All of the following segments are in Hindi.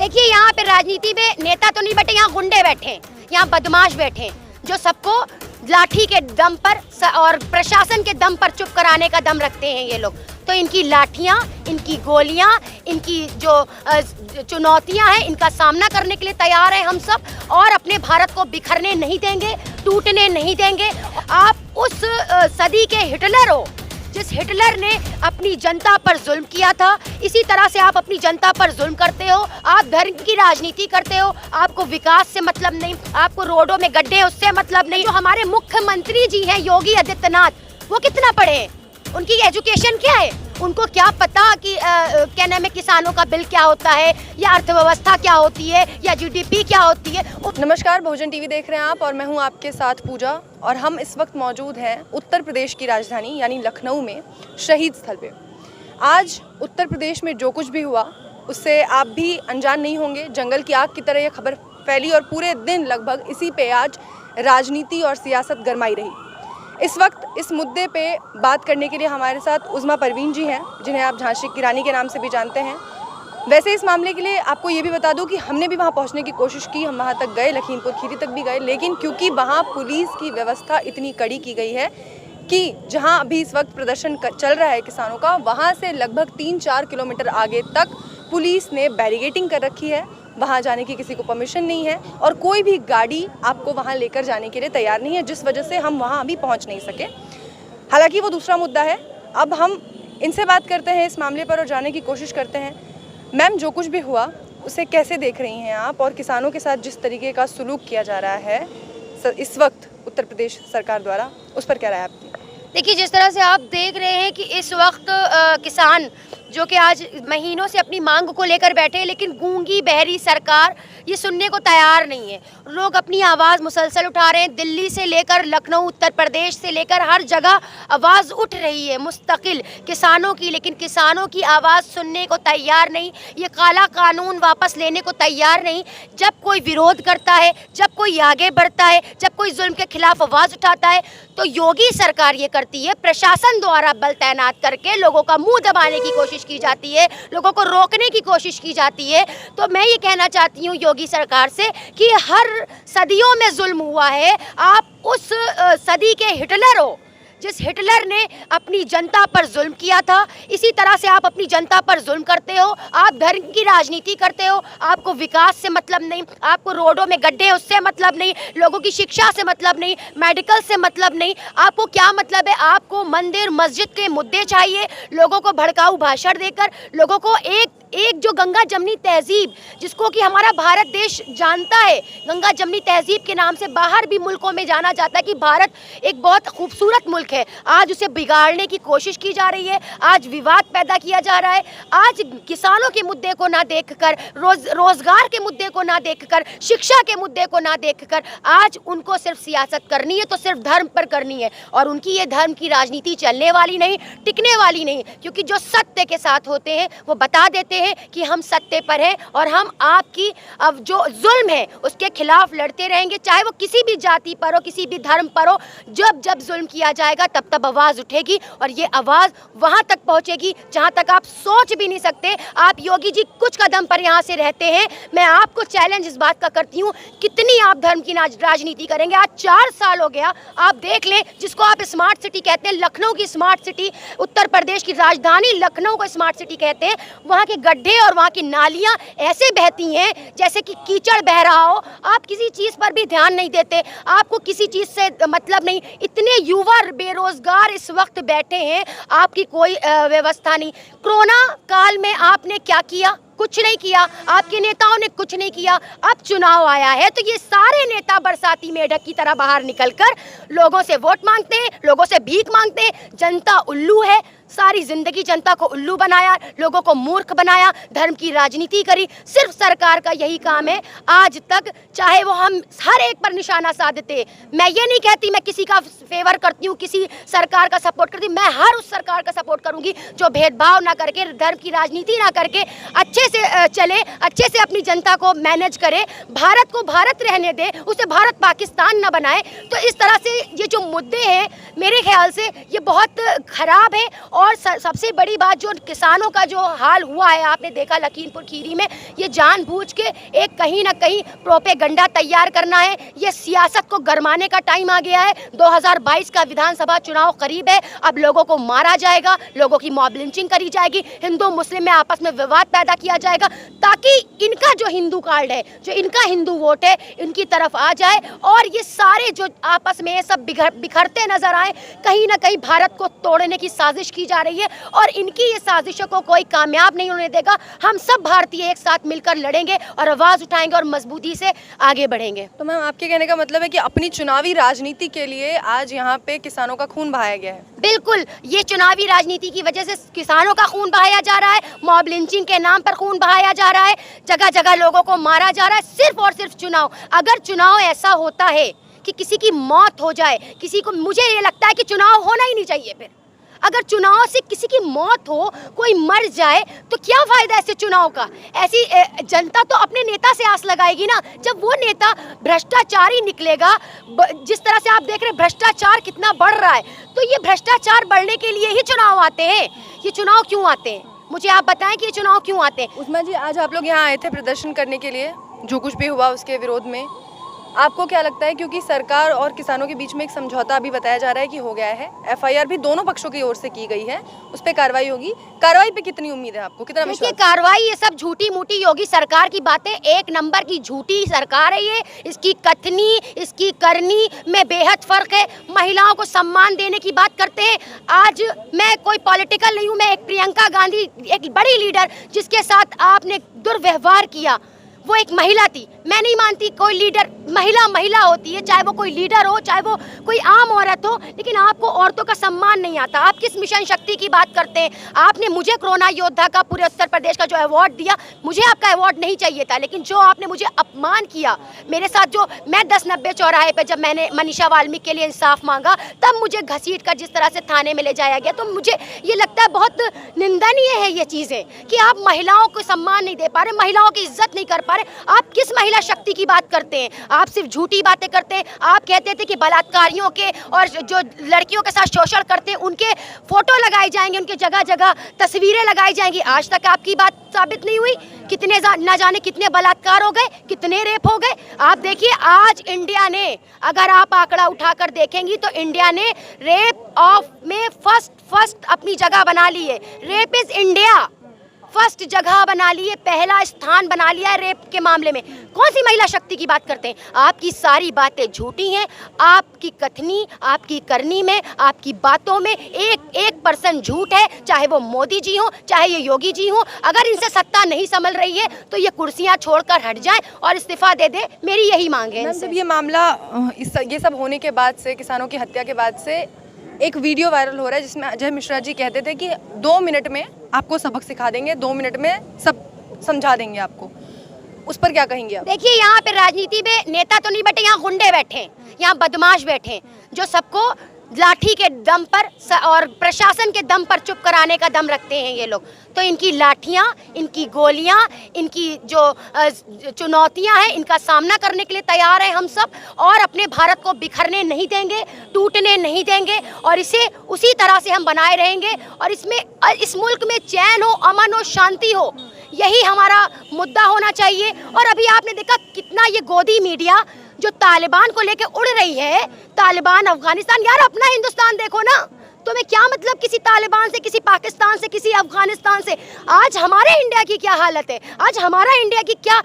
देखिए, यहाँ पे राजनीति में नेता तो नहीं बैठे, यहाँ गुंडे बैठे हैं, यहाँ बदमाश बैठे हैं, जो सबको लाठी के दम पर और प्रशासन के दम पर चुप कराने का दम रखते हैं ये लोग। तो इनकी लाठियाँ, इनकी गोलियाँ, इनकी जो चुनौतियाँ हैं, इनका सामना करने के लिए तैयार हैं हम सब, और अपने भारत को बिखरने नहीं देंगे, टूटने नहीं देंगे। आप उस सदी के हिटलर हो जिस हिटलर ने अपनी जनता पर जुल्म किया था, इसी तरह से आप अपनी जनता पर जुल्म करते हो। आप धर्म की राजनीति करते हो, आपको विकास से मतलब नहीं, आपको रोडों में गड्ढे उससे मतलब नहीं। जो हमारे मुख्यमंत्री जी हैं योगी आदित्यनाथ, वो कितना पढ़े हैं, उनकी एजुकेशन क्या है, उनको क्या पता कि कहने में किसानों का बिल क्या होता है, या अर्थव्यवस्था क्या होती है, या जीडीपी क्या होती है। नमस्कार, बहुजन टीवी देख रहे हैं आप और मैं हूं आपके साथ पूजा, और हम इस वक्त मौजूद हैं उत्तर प्रदेश की राजधानी यानी लखनऊ में शहीद स्थल पे। आज उत्तर प्रदेश में जो कुछ भी हुआ उससे आप भी अनजान नहीं होंगे। जंगल की आग की तरह ये खबर फैली और पूरे दिन लगभग इसी पे आज राजनीति और सियासत गरमाई रही। इस वक्त इस मुद्दे पे बात करने के लिए हमारे साथ उज़मा परवीन जी हैं, जिन्हें आप झांसी की रानी के नाम से भी जानते हैं। वैसे इस मामले के लिए आपको ये भी बता दूं कि हमने भी वहाँ पहुँचने की कोशिश की, हम वहाँ तक गए, लखीमपुर खीरी तक भी गए, लेकिन क्योंकि वहाँ पुलिस की व्यवस्था इतनी कड़ी की गई है कि जहाँ अभी इस वक्त प्रदर्शन चल रहा है किसानों का, वहाँ से लगभग 3-4 किलोमीटर आगे तक पुलिस ने बैरिगेटिंग कर रखी है। वहाँ जाने की किसी को परमिशन नहीं है और कोई भी गाड़ी आपको वहाँ लेकर जाने के लिए तैयार नहीं है, जिस वजह से हम वहाँ अभी पहुँच नहीं सके। हालांकि वो दूसरा मुद्दा है। अब हम इनसे बात करते हैं इस मामले पर और जानने की कोशिश करते हैं। मैम, जो कुछ भी हुआ उसे कैसे देख रही हैं आप, और किसानों के साथ जिस तरीके का सलूक किया जा रहा है इस वक्त उत्तर प्रदेश सरकार द्वारा, उस पर क्या राय है आपकी? देखिए, जिस तरह से आप देख रहे हैं कि इस वक्त किसान जो कि आज महीनों से अपनी मांग को लेकर बैठे हैं, लेकिन गूंगी बहरी सरकार ये सुनने को तैयार नहीं है। लोग अपनी आवाज़ मुसलसल उठा रहे हैं, दिल्ली से लेकर लखनऊ, उत्तर प्रदेश से लेकर हर जगह आवाज़ उठ रही है मुस्तकिल किसानों की, लेकिन किसानों की आवाज़ सुनने को तैयार नहीं। ये काला कानून वापस लेने को तैयार नहीं। जब कोई विरोध करता है, जब कोई आगे बढ़ता है, जब कोई जुल्म के खिलाफ आवाज़ उठाता है, तो योगी सरकार ये करती है, प्रशासन द्वारा बल तैनात करके लोगों का मुंह दबाने की कोशिश की जाती है, लोगों को रोकने की कोशिश की जाती है। तो मैं ये कहना चाहती हूँ योगी सरकार से कि हर सदियों में जुल्म हुआ है। आप उस सदी के हिटलर हो जिस हिटलर ने अपनी जनता पर जुल्म किया था, इसी तरह से आप अपनी जनता पर जुल्म करते हो। आप धर्म की राजनीति करते हो, आपको विकास से मतलब नहीं, आपको रोडों में गड्ढे उससे मतलब नहीं, लोगों की शिक्षा से मतलब नहीं, मेडिकल से मतलब नहीं। आपको क्या मतलब है? आपको मंदिर मस्जिद के मुद्दे चाहिए, लोगों को भड़काऊ भाषण देकर, लोगों को एक जो गंगा जमनी तहजीब, जिसको कि हमारा भारत देश जानता है, गंगा जमनी तहजीब के नाम से बाहर भी मुल्कों में जाना जाता है कि भारत एक बहुत खूबसूरत मुल्क है, आज उसे बिगाड़ने की कोशिश की जा रही है। आज विवाद पैदा किया जा रहा है। आज किसानों के मुद्दे को ना देखकर, रोजगार के मुद्दे को ना देखकर, शिक्षा के मुद्दे को ना देखकर, आज उनको सिर्फ सियासत करनी है तो सिर्फ धर्म पर करनी है, और उनकी ये धर्म की राजनीति चलने वाली नहीं, टिकने वाली नहीं, क्योंकि जो सत्य के साथ होते हैं वो बता देते हैं कि हम सत्य पर हैं और हम आपकी अब जो जुल्म है उसके खिलाफ लड़ते रहेंगे, चाहे वो किसी भी जाति पर हो, किसी भी धर्म पर हो। जब जब जुल्म किया जाएगा तब तब आवाज़ उठेगी, और ये आवाज़ वहाँ तक पहुँचेगी जहाँ तक आप सोच भी नहीं सकते। आप योगी जी कुछ कदम पर यहाँ से रहते हैं। मैं आपको चैलेंज इस बात का करती हूँ, कितनी आप धर्म की राजनीति करेंगे? आज 4 साल हो गया, आप देख लें, जिसको आप स्मार्ट सिटी कहते हैं, लखनऊ की स्मार्ट सिटी, उत्तर प्रदेश की राजधानी लखनऊ को स्मार्ट सिटी कहते हैं, वहाँ के गड्ढे और वहाँ की नालियाँ ऐसे बहती हैं जैसे कि कीचड़ बह रहा हो। आप किसी चीज़ पर भी ध्यान नहीं देते, आपको किसी चीज़ से मतलब नहीं। इतने युवा बेरोजगार इस वक्त बैठे हैं, आपकी कोई व्यवस्था नहीं। कोरोना काल में आपने क्या किया? कुछ नहीं किया। आपके नेताओं ने कुछ नहीं किया। अब चुनाव आया है तो ये सारे नेता बरसाती मेढक की तरह बाहर निकलकर लोगों से वोट मांगते हैं, लोगों से भीख मांगते हैं। जनता उल्लू है, सारी जिंदगी जनता को उल्लू बनाया, लोगों को मूर्ख बनाया, धर्म की राजनीति करी। सिर्फ सरकार का यही काम है आज तक, चाहे वो हम हर एक पर निशाना साधते। मैं ये नहीं कहती मैं किसी का फेवर करती हूँ, किसी सरकार का सपोर्ट करती हूँ। मैं हर उस सरकार का सपोर्ट करूँगी जो भेदभाव ना करके, धर्म की राजनीति ना करके अच्छे अच्छे से चले, अच्छे से अपनी जनता को मैनेज करे, भारत को भारत रहने दे, उसे भारत पाकिस्तान न बनाए। तो इस तरह से ये जो मुद्दे हैं मेरे ख्याल से ये बहुत ख़राब है। और सबसे बड़ी बात जो किसानों का जो हाल हुआ है, आपने देखा लखीमपुर खीरी में, ये जानबूझ के एक कहीं ना कहीं प्रोपेगेंडा तैयार करना है। ये सियासत को गरमाने का टाइम आ गया है। 2022 का विधानसभा चुनाव करीब है। अब लोगों को मारा जाएगा, लोगों की मॉब लिंचिंग करी जाएगी, हिंदू मुस्लिम में आपस में विवाद पैदा किया जाएगा, ताकि इनका जो हिंदू कार्ड है, जो इनका हिंदू वोट है, इनकी तरफ आ जाए और ये सारे जो आपस में सब बिखरते नजर आए। कहीं ना कहीं भारत को तोड़ने की साजिश की जा रही है और इनकी ये साजिशों को कोई कामयाब नहीं होने देगा। हम सब भारतीय एक साथ मिलकर लड़ेंगे और आवाज़ उठाएंगे और मजबूती से आगे बढ़ेंगे। तो मैम, आपके कहने का मतलब है कि अपनी चुनावी राजनीति के लिए आज यहाँ पे किसानों का खून बहाया गया है? बिल्कुल, ये चुनावी राजनीति की वजह से किसानों का खून बहाया जा रहा है, मॉब लिंचिंग के नाम पर खून बहाया जा रहा है, जगह जगह लोगों को मारा जा रहा है, सिर्फ और सिर्फ चुनाव। अगर चुनाव ऐसा होता है कि किसी की मौत हो जाए, किसी को, मुझे ये लगता है कि चुनाव होना ही नहीं चाहिए। फिर अगर चुनाव से किसी की मौत हो, कोई मर जाए, तो क्या फायदा ऐसे चुनाव का? ऐसी जनता तो अपने नेता से आस लगाएगी ना। जब वो नेता भ्रष्टाचारी निकलेगा, जिस तरह से आप देख रहे हैं भ्रष्टाचार कितना बढ़ रहा है, तो ये भ्रष्टाचार बढ़ने के लिए ही चुनाव आते हैं। ये चुनाव क्यों आते हैं? मुझे आप बताएं कि ये चुनाव क्यों आते हैं? उस्मा जी, आज आप लोग यहाँ आए थे प्रदर्शन करने के लिए, जो कुछ भी हुआ उसके विरोध में, आपको क्या लगता है? क्योंकि सरकार और किसानों के बीच में एक समझौता अभी बताया जा रहा है कि हो गया है, FIR भी दोनों पक्षों की ओर से की गई है, उस पर कार्रवाई होगी। कार्रवाई पे कितनी उम्मीद है आपको, कितना विश्वास? कार्रवाई, ये सब झूठी मूठी योगी सरकार की बातें, एक नंबर की झूठी सरकार है ये। इसकी कथनी, इसकी करनी में बेहद फर्क है। महिलाओं को सम्मान देने की बात करते हैं। आज मैं कोई पॉलिटिकल नहीं हूँ, मैं एक प्रियंका गांधी, एक बड़ी लीडर जिसके साथ आपने दुर्व्यवहार किया, वो एक महिला थी। मैं नहीं मानती कोई लीडर, महिला होती है, चाहे वो कोई लीडर हो, चाहे वो कोई आम औरत हो, लेकिन आपको औरतों का सम्मान नहीं आता। आप किस मिशन शक्ति की बात करते हैं? आपने मुझे कोरोना योद्धा का पूरे उत्तर प्रदेश का जो अवार्ड दिया, मुझे आपका अवार्ड नहीं चाहिए था, लेकिन जो आपने मुझे अपमान किया मेरे साथ, जो मैं 10-90 चौराहे पे जब मैंने मनीषा वाल्मीकि के लिए इंसाफ मांगा, तब मुझे घसीट कर जिस तरह से थाने में ले जाया गया, तो मुझे ये लगता है बहुत निंदनीय है ये चीज़ें कि आप महिलाओं को सम्मान नहीं दे पा रहे, महिलाओं की इज्जत नहीं कर पा रहे। आप किस महिला शक्ति की बात करते हैं? आप सिर्फ झूठी बातें करते हैं। आप कहते थे कि बलात्कारियों के और जो लड़कियों के साथ शोषण करते हैं उनके फोटो लगाए जाएंगे, उनके जगह जगह तस्वीरें लगाई जाएंगी। आज तक आपकी बात साबित नहीं हुई। कितने ना जाने कितने बलात्कार हो गए, कितने रेप हो गए। आप देखिए, आज इंडिया ने, अगर आप आंकड़ा उठाकर देखेंगी तो इंडिया ने रेप ऑफ में फर्स्ट अपनी जगह बना ली है। रेप इज इंडिया, फर्स्ट जगह बना ली है, पहला स्थान बना लिया है रेप के मामले में। कौन सी महिला शक्ति की बात करते हैं? आपकी सारी बातें झूठी हैं। आपकी कथनी, आपकी करनी में, आपकी बातों में 1% झूठ है, चाहे वो मोदी जी हो, चाहे ये योगी जी हो। अगर इनसे सत्ता नहीं संभल रही है तो ये कुर्सियां छोड़कर हट जाएं और इस्तीफा दे दे, मेरी यही मांग है। जब ये मामला, ये सब होने के बाद से, किसानों की हत्या के बाद से एक वीडियो वायरल हो रहा है जिसमें अजय मिश्रा जी कहते थे कि 2 मिनट में आपको सबक सिखा देंगे, 2 मिनट में सब समझा देंगे आपको। उस पर क्या कहेंगे आप? देखिए, यहाँ पे राजनीति में नेता तो नहीं बैठे, यहाँ गुंडे बैठे हैं, यहाँ बदमाश बैठे हैं, जो सबको लाठी के दम पर और प्रशासन के दम पर चुप कराने का दम रखते हैं ये लोग। तो इनकी लाठियाँ, इनकी गोलियाँ, इनकी जो चुनौतियाँ हैं, इनका सामना करने के लिए तैयार हैं हम सब, और अपने भारत को बिखरने नहीं देंगे, टूटने नहीं देंगे, और इसे उसी तरह से हम बनाए रहेंगे। और इस मुल्क में चैन हो, अमन हो, शांति हो, यही हमारा मुद्दा होना चाहिए। और अभी आपने देखा कितना ये गोदी मीडिया जो तालिबान को लेके उड़ रही है, तालिबान, अफगानिस्तान, यार अपना हिंदुस्तान देखो ना। तुम्हें क्या मतलब किसी तालिबान से, किसी पाकिस्तान से, किसी अफगानिस्तान से? आज हमारे इंडिया की क्या हालत है? आज हमारा इंडिया की क्या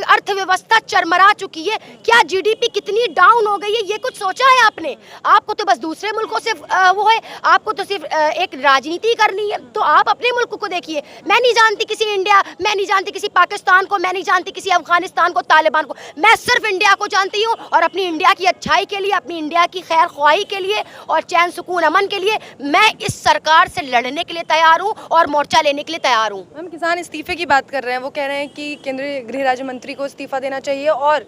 अर्थव्यवस्था चरमरा चुकी है, क्या GDP कितनी डाउन हो गई है, ये कुछ सोचा है आपने? आपको तो बस दूसरे मुल्कों से वो है, आपको तो सिर्फ एक राजनीति करनी है। तो आप अपने मुल्क को देखिए। मैं नहीं जानती किसी इंडिया, मैं नहीं जानती किसी पाकिस्तान को, मैं नहीं जानती किसी अफगानिस्तान को, तालिबान को। मैं सिर्फ इंडिया को जानती हूँ, और अपनी इंडिया की अच्छाई के लिए, अपनी इंडिया की खैर ख्वाही के लिए और चैन सुकून अमन के लिए मैं इस सरकार से लड़ने के लिए तैयार हूं और मोर्चा लेने के लिए तैयार हूं। हम किसान इस्तीफे की बात कर रहे हैं, वो कह रहे हैं कि केंद्रीय गृह राज्य मंत्री को इस्तीफा देना चाहिए, और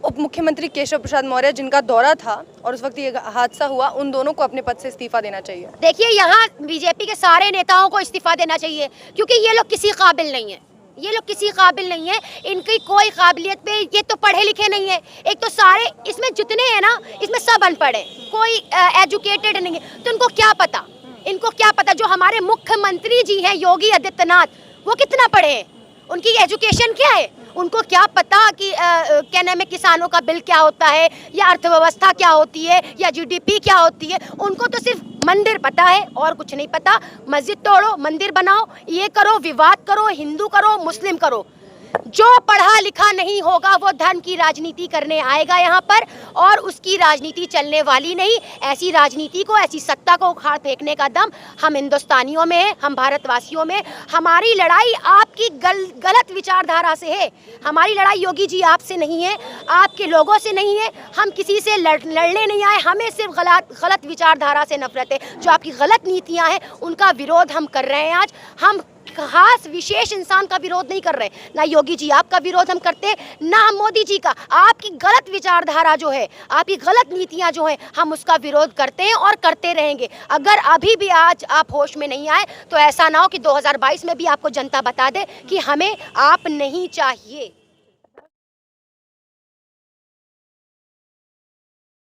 उप मुख्यमंत्री केशव प्रसाद मौर्य जिनका दौरा था और उस वक्त ये हादसा हुआ, उन दोनों को अपने पद से इस्तीफा देना चाहिए। देखिए, यहाँ बीजेपी के सारे नेताओं को इस्तीफा देना चाहिए, क्योंकि ये लोग किसी काबिल नहीं है। ये लोग किसी काबिल नहीं है, इनकी कोई काबिलियत पे, ये तो पढ़े लिखे नहीं है। एक तो सारे इसमें जितने हैं ना, इसमें सब अनपढ़ है, कोई एजुकेटेड नहीं है। तो इनको क्या पता, इनको क्या पता? जो हमारे मुख्यमंत्री जी हैं योगी आदित्यनाथ, वो कितना पढ़े हैं, उनकी एजुकेशन क्या है? उनको क्या पता कि क्या नाम है, किसानों का बिल क्या होता है, या अर्थव्यवस्था क्या होती है, या जीडीपी क्या होती है? उनको तो सिर्फ मंदिर पता है और कुछ नहीं पता। मस्जिद तोड़ो, मंदिर बनाओ, ये करो, विवाद करो, हिंदू करो, मुस्लिम करो। जो पढ़ा लिखा नहीं होगा वो धर्म की राजनीति करने आएगा यहाँ पर, और उसकी राजनीति चलने वाली नहीं। ऐसी राजनीति को, ऐसी सत्ता को उखाड़ फेंकने का दम हम हिंदुस्तानियों में है, हम भारतवासियों में। हमारी लड़ाई आपकी गलत विचारधारा से है। हमारी लड़ाई योगी जी आपसे नहीं है, आपके लोगों से नहीं है। हम किसी से लड़ने नहीं आए, हमें सिर्फ गलत विचारधारा से नफरत है। जो आपकी गलत नीतियाँ हैं उनका विरोध हम कर रहे हैं। आज हम खास विशेष इंसान का विरोध नहीं कर रहे, ना योगी जी आपका विरोध हम करते, ना हम मोदी जी का। आपकी गलत विचारधारा जो है, आपकी गलत नीतियां जो हैं, हम उसका विरोध करते हैं और करते रहेंगे। अगर अभी भी आज आप होश में नहीं आए तो ऐसा ना हो कि 2022 में भी आपको जनता बता दे कि हमें आप नहीं चाहिए।